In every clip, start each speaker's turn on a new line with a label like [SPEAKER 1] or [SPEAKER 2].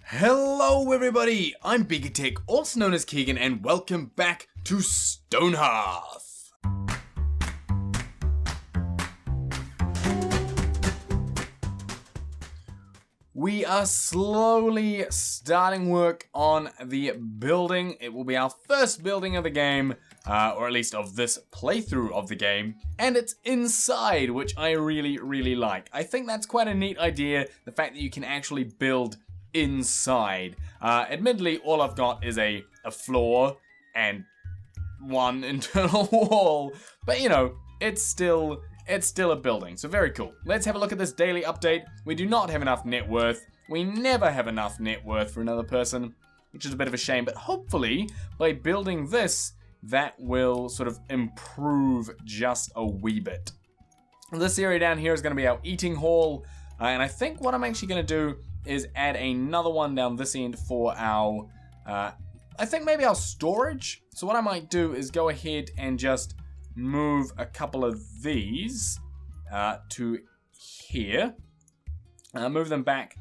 [SPEAKER 1] Hello everybody, I'm BigTech, also known as Keegan, and welcome back to StoneHearth. We are slowly starting work on the building. It will be our first building of the game, or at least of this playthrough of the game, and it's inside, which I really like. I think that's quite a neat idea, the fact that you can actually build inside. Admittedly, all I've got is a floor and one internal wall, but you know, it's still a building, so very cool. Let's have a look at this daily update. We do not have enough net worth. We never have enough net worth for another person, which is a bit of a shame, but hopefully by building this, that will sort of improve just a wee bit. This area down here is going to be our eating hall, and I think what I'm actually going to do is add another one down this end for our, I think maybe our storage. So what I might do is go ahead and just move a couple of these to here. Move them back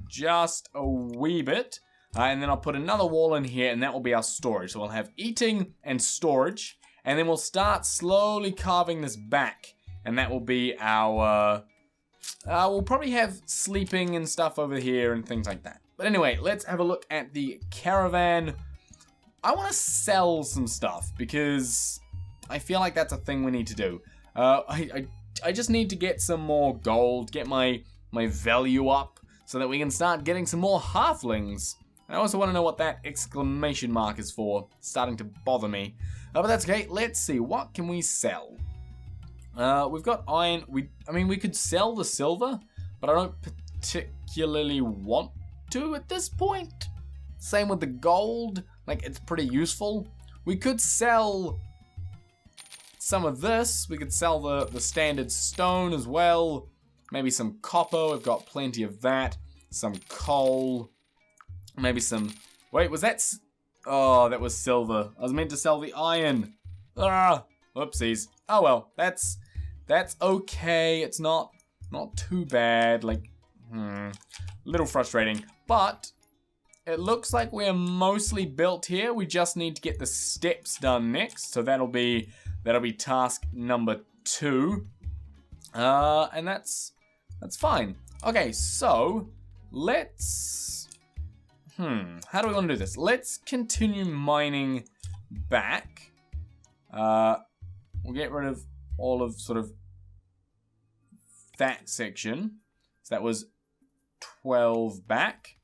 [SPEAKER 1] just a wee bit. And then I'll put another wall in here, and that will be our storage. So we'll have eating and storage. And then we'll start slowly carving this back. And that will be our... we'll probably have sleeping and stuff over here and things like that. But anyway, let's have a look at the caravan. I want to sell some stuff because I feel like that's a thing we need to do. I just need to get some more gold, get my value up so that we can start getting some more halflings. I also want to know what that exclamation mark is for. It's starting to bother me. But that's okay. Let's see. What can we sell? We've got iron. I mean, we could sell the silver, but I don't particularly want to at this point. Same with the gold. Like, it's pretty useful. We could sell some of this. We could sell the standard stone as well. Maybe some copper. We've got plenty of that. Some coal. Maybe some... Wait, was that... Oh, that was silver. I was meant to sell the iron. Ah, whoopsies. Oh well, that's okay. It's not too bad. Like, little frustrating. But it looks like we're mostly built here. We just need to get the steps done next. So that'll be task number 2. And that's fine. Okay, so let's how do we want to do this? Let's continue mining back. We'll get rid of all of sort of that section. So that was 12 back.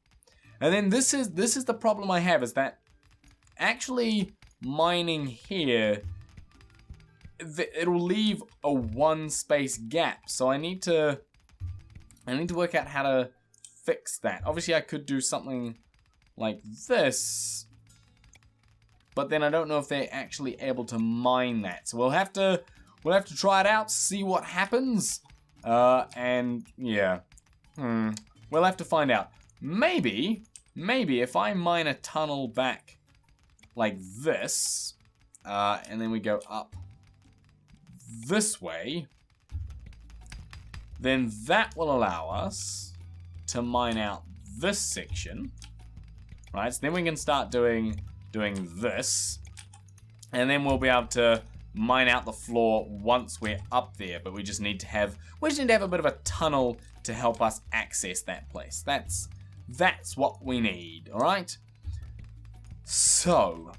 [SPEAKER 1] And then this is the problem I have, is that actually mining here, it'll leave a 1 space gap. So I need to work out how to fix that. Obviously I could do something like this, but then I don't know if they're actually able to mine that. So we'll have to try it out, see what happens. And yeah. We'll have to find out. Maybe if I mine a tunnel back like this, and then we go up this way, then that will allow us to mine out this section. Right? So then we can start doing this, and then we'll be able to mine out the floor once we're up there. But we just need to have a bit of a tunnel to help us access that place. That's what we need. All right. So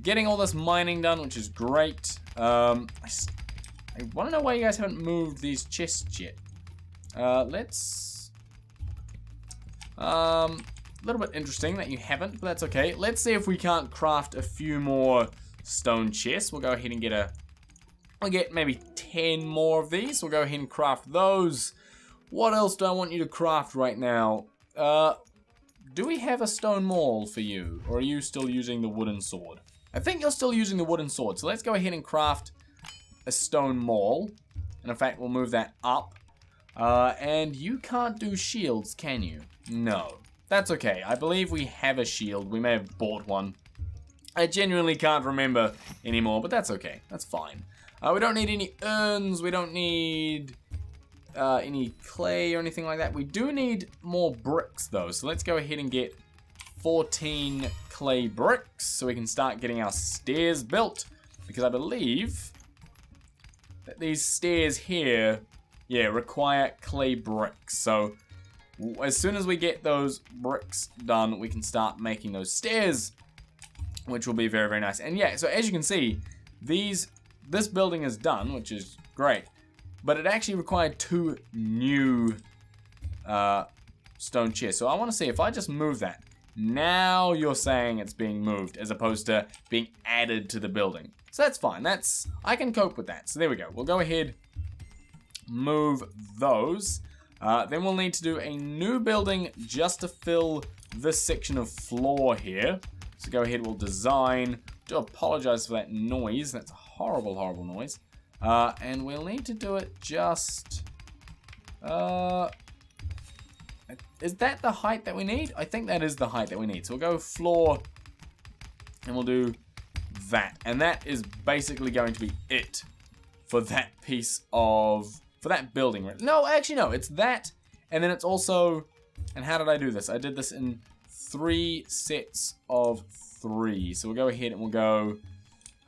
[SPEAKER 1] getting all this mining done, which is great. I want to know why you guys haven't moved these chests yet. Let's a little bit interesting that you haven't, but that's okay. Let's see if we can't craft a few more stone chests. We'll go ahead and we'll get maybe 10 more of these. We'll go ahead and craft those. What else do I want you to craft right now? Do we have a stone maul for you, or are you still using the wooden sword? I think you're still using the wooden sword, so let's go ahead and craft a stone maul. And in fact, we'll move that up. And you can't do shields, can you? No. That's okay. I believe we have a shield. We may have bought one. I genuinely can't remember anymore, but that's okay. That's fine. We don't need any urns. We don't need any clay or anything like that. We do need more bricks, though. So let's go ahead and get 14 clay bricks so we can start getting our stairs built. Because I believe that these stairs here, yeah, require clay bricks. So as soon as we get those bricks done, we can start making those stairs, which will be very, very nice. And yeah, so as you can see, this building is done, which is great. But it actually required 2 new stone chairs. So I want to see if I just move that. Now you're saying it's being moved as opposed to being added to the building. So that's fine. I can cope with that. So there we go. We'll go ahead, move those. Then we'll need to do a new building just to fill this section of floor here. So go ahead, we'll design. Do apologize for that noise. That's a horrible, horrible noise. And we'll need to do it just... is that the height that we need? I think that is the height that we need. So we'll go floor, and we'll do that. And that is basically going to be it for that piece of... for that building. No, actually, no. It's that, and then it's also... and how did I do this? I did this in 3 sets of 3. So we'll go ahead and we'll go...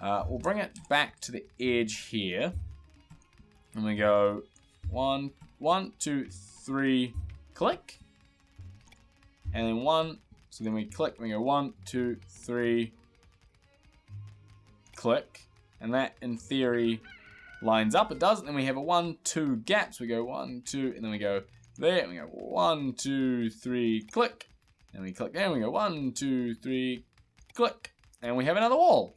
[SPEAKER 1] we'll bring it back to the edge here. And we go 1, 2, 3, click. And then 1, so then we click, we go 1, 2, 3, click. And that, in theory, lines up. It does. And then we have a 1, 2 gaps. We go 1, 2, and then we go there. And we go 1, 2, 3, click. And we click there. And we go 1, 2, 3, click. And we have another wall.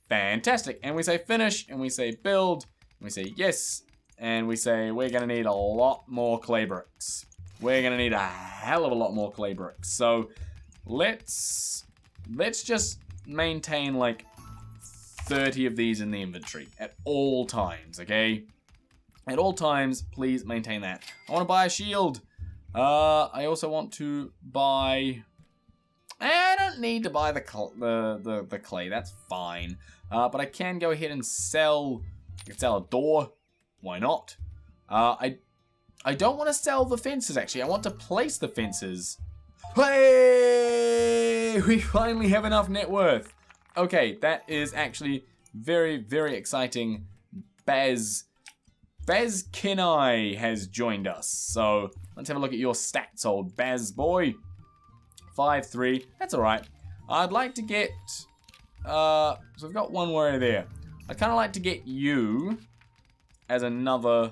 [SPEAKER 1] Fantastic. And we say finish, and we say build, and we say yes, and we say we're going to need a lot more clay bricks. We're going to need a hell of a lot more clay bricks. So let's just maintain like 30 of these in the inventory at all times, okay? At all times, please maintain that. I want to buy a shield. I also want to buy... I don't need to buy the clay. That's fine. But I can go ahead and sell... I can sell a door. Why not? I don't want to sell the fences, actually. I want to place the fences. Hey! We finally have enough net worth. Okay, that is actually very, very exciting. Baz Kenai has joined us. So, let's have a look at your stats, old Baz boy. 5-3. That's alright. I'd like to get... so we've got one warrior there. I'd kind of like to get you as another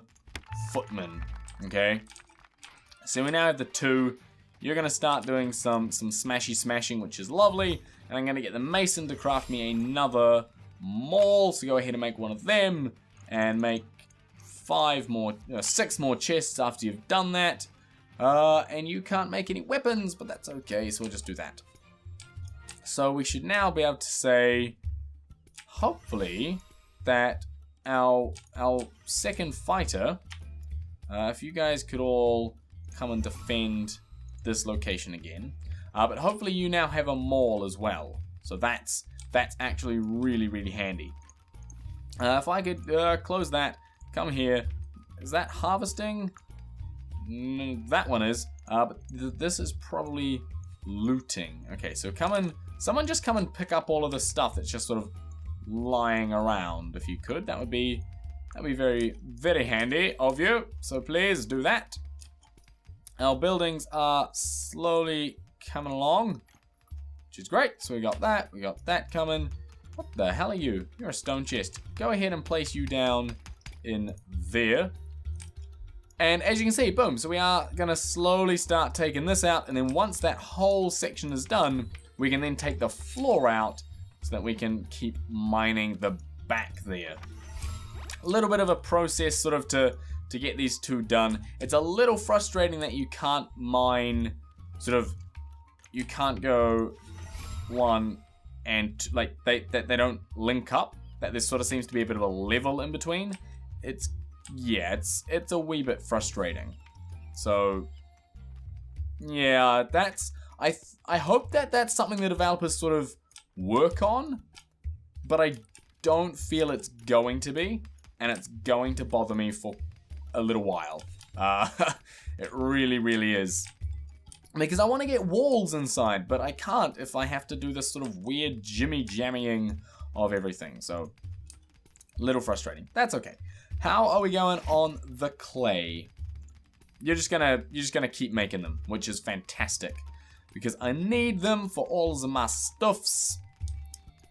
[SPEAKER 1] footman. Okay? So we now have the 2. You're going to start doing some smashy smashing, which is lovely. And I'm going to get the mason to craft me another maul. So go ahead and make one of them. And make 6 more chests after you've done that. And you can't make any weapons, but that's okay, so we'll just do that. So we should now be able to say, hopefully, that our second fighter, if you guys could all come and defend this location again. But hopefully you now have a maul as well. So that's actually really, really handy. If I could close that, come here. Is that harvesting? That one is, but this is probably looting. Okay, so someone just come and pick up all of the stuff that's just sort of lying around. If you could, that'd be very, very handy of you. So please do that. Our buildings are slowly coming along, which is great. So we got that coming. What the hell are you? You're a stone chest. Go ahead and place you down in there. And as you can see, boom, so we are going to slowly start taking this out, and then once that whole section is done, we can then take the floor out so that we can keep mining the back there. A little bit of a process sort of to get these 2 done. It's a little frustrating that you can't mine, you can't go 1 and 2, like, they don't link up, that there sort of seems to be a bit of a level in between. It's a wee bit frustrating. So, yeah, I hope that's something the developers sort of work on, but I don't feel it's going to be, and it's going to bother me for a little while. It really, really is. Because I want to get walls inside, but I can't if I have to do this sort of weird jimmy-jammying of everything. So, a little frustrating. That's okay. How are we going on the clay? You're just gonna keep making them, which is fantastic. Because I need them for all of my stuffs.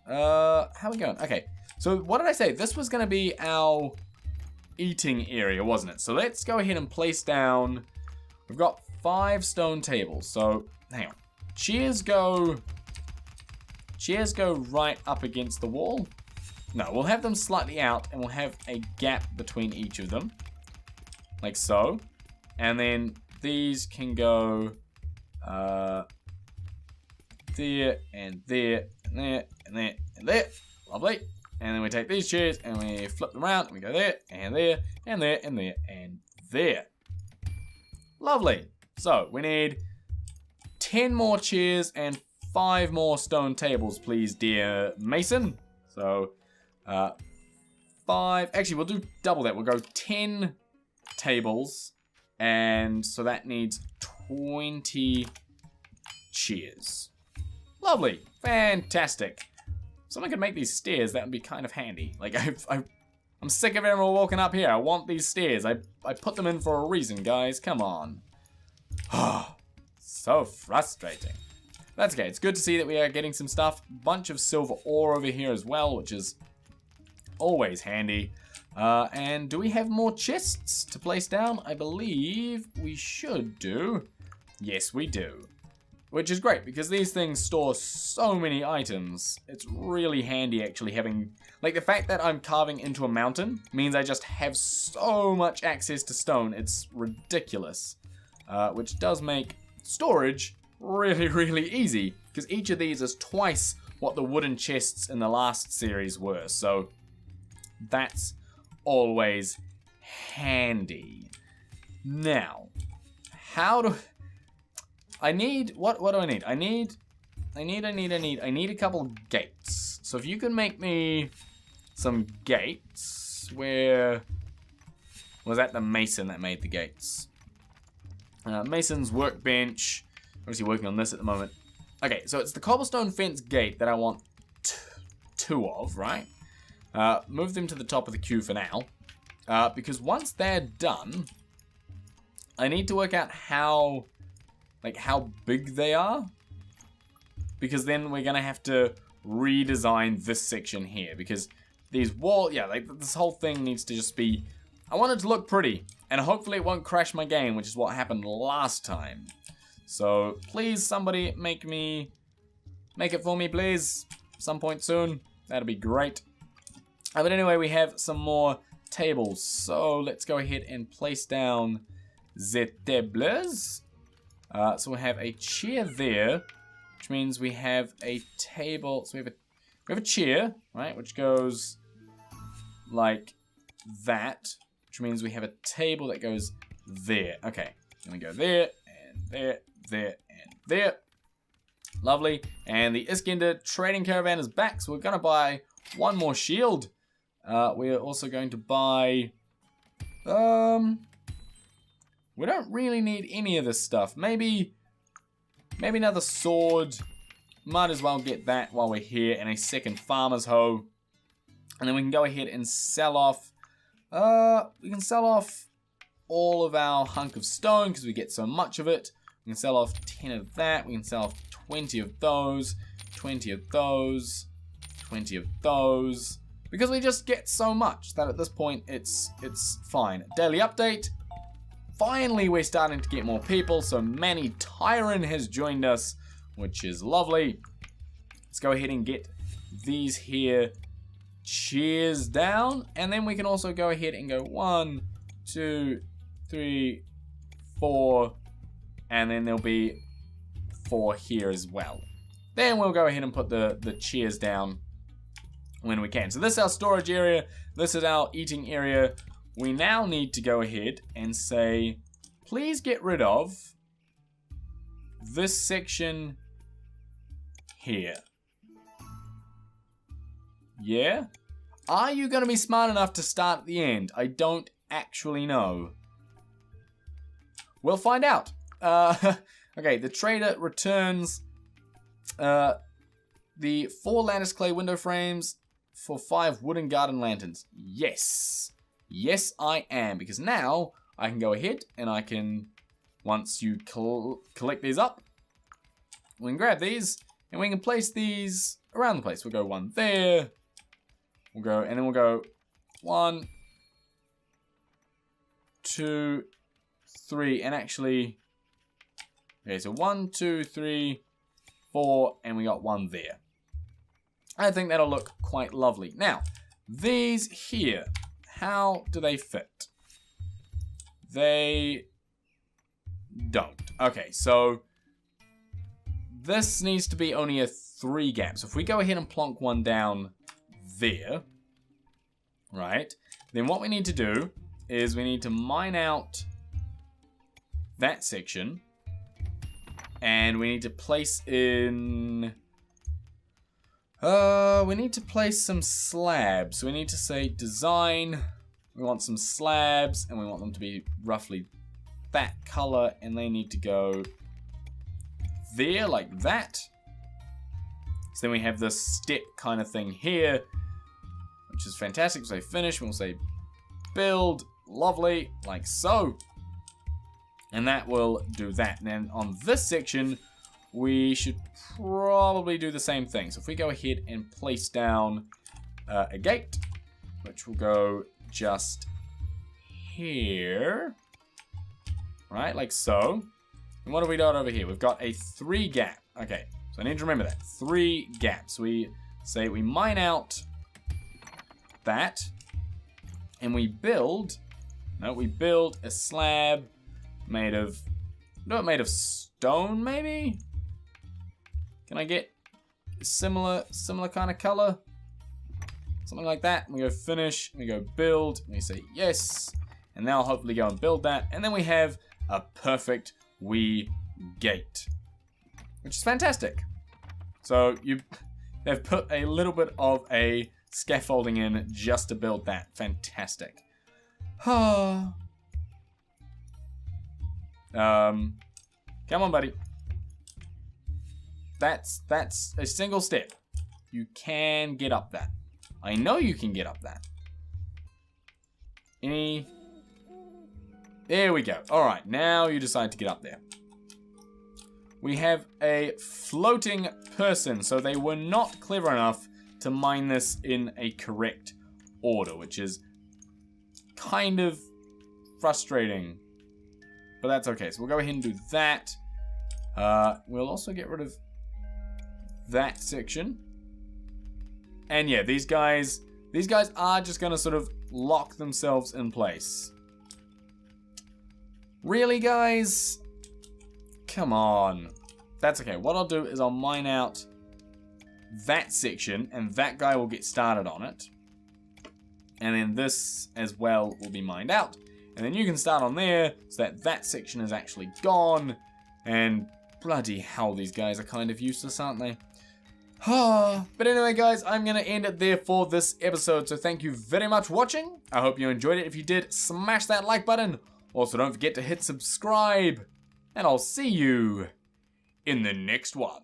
[SPEAKER 1] How are we going? Okay, so what did I say? This was gonna be our eating area, wasn't it? So let's go ahead and place down. We've got 5 stone tables. So hang on. Chairs go right up against the wall. No, we'll have them slightly out, and we'll have a gap between each of them, like so. And then these can go there and there and there and there and there. Lovely. And then we take these chairs and we flip them around and we go there and there and there and there and there. Lovely. So we need 10 more chairs and 5 more stone tables, please, dear Mason. So 5. Actually, we'll do double that. We'll go 10 tables, and so that needs 20 chairs. Lovely. Fantastic. Someone could make these stairs. That would be kind of handy. Like, I'm sick of everyone walking up here. I want these stairs. I put them in for a reason, guys. Come on. So frustrating. That's okay. It's good to see that we are getting some stuff. Bunch of silver ore over here as well, which is always handy. And do we have more chests to place down? I believe we should do. Yes, we do. Which is great, because these things store so many items. It's really handy, actually, having... Like, the fact that I'm carving into a mountain means I just have so much access to stone. It's ridiculous. Which does make storage really, really easy, because each of these is twice what the wooden chests in the last series were. So, that's always handy. Now, how do... I need, what do I need? I need a couple gates. So if you can make me some gates, where was that the mason that made the gates? Mason's workbench. Obviously working on this at the moment. Okay, so it's the cobblestone fence gate that I want 2 of, right? Move them to the top of the queue for now. Because once they're done, I need to work out how big they are, because then we're gonna have to redesign this section here, because these this whole thing needs to just be, I want it to look pretty, and hopefully it won't crash my game, which is what happened last time. So please, somebody make it for me, please, some point soon. That'd be great. But anyway, we have some more tables, so let's go ahead and place down the tables. So we have a chair there, which means we have a table. So we have a chair, right, which goes like that, which means we have a table that goes there. Okay, then we go there and there, there and there. Lovely. And the Iskender trading caravan is back, so we're gonna buy 1 more shield. We're also going to buy we don't really need any of this stuff. Maybe another sword. Might as well get that while we're here, and a second farmer's hoe. And then we can go ahead and sell off. We can sell off all of our hunk of stone because we get so much of it. We can sell off 10 of that. We can sell off 20 of those, 20 of those, 20 of those. Because we just get so much that at this point it's fine. Daily update. Finally, we're starting to get more people, so Manny Tyron has joined us, which is lovely. Let's go ahead and get these here chairs down, and then we can also go ahead and go 1, 2, 3, 4, and then there'll be 4 here as well. Then we'll go ahead and put the chairs down when we can. So this is our storage area, this is our eating area. We now need to go ahead and say, please get rid of this section here. Yeah? Are you going to be smart enough to start at the end? I don't actually know. We'll find out. Okay, the trader returns the 4 lattice clay window frames for 5 wooden garden lanterns. Yes. Yes, I am. Because now I can go ahead and I can, once you collect these up, we can grab these and we can place these around the place. We'll go 1 there. We'll go, and then we'll go 1, 2, 3, and actually, okay, so 1, 2, 3, 4, and we got 1 there. I think that'll look quite lovely. Now, these here, how do they fit? They don't. Okay, so this needs to be only a 3 gap. So if we go ahead and plonk one down there, right, then what we need to do is we need to mine out that section, and we need to place in, we need to place some slabs. We need to say design, we want some slabs, and we want them to be roughly that color, and they need to go there like that. So then we have this step kind of thing here, which is fantastic. So finish, we'll say build, lovely, like so. And that will do that. And then on this section, we should probably do the same thing. So if we go ahead and place down a gate, which will go just here, right, like so. And what have we got over here? We've got a 3 gap. Okay, so I need to remember that. 3 gaps. We say we mine out that, and we build, we build a slab made of, made of stone maybe? Can I get a similar kind of color? Something like that. And we go finish, and we go build, and we say yes. And now I'll hopefully go and build that. And then we have a perfect wee gate, which is fantastic. So they've put a little bit of a scaffolding in just to build that. Fantastic. Come on, buddy. That's a single step. You can get up that. I know you can get up that. There we go. Alright, now you decide to get up there. We have a floating person, so they were not clever enough to mine this in a correct order, which is kind of frustrating. But that's okay. So we'll go ahead and do that. We'll also get rid of that section. And yeah, these guys are just going to sort of lock themselves in place. Really, guys? Come on. That's okay. What I'll do is I'll mine out that section, and that guy will get started on it. And then this as well will be mined out. And then you can start on there, so that that section is actually gone. And bloody hell, these guys are kind of useless, aren't they? But anyway, guys, I'm going to end it there for this episode. So thank you very much for watching. I hope you enjoyed it. If you did, smash that like button. Also, don't forget to hit subscribe. And I'll see you in the next one.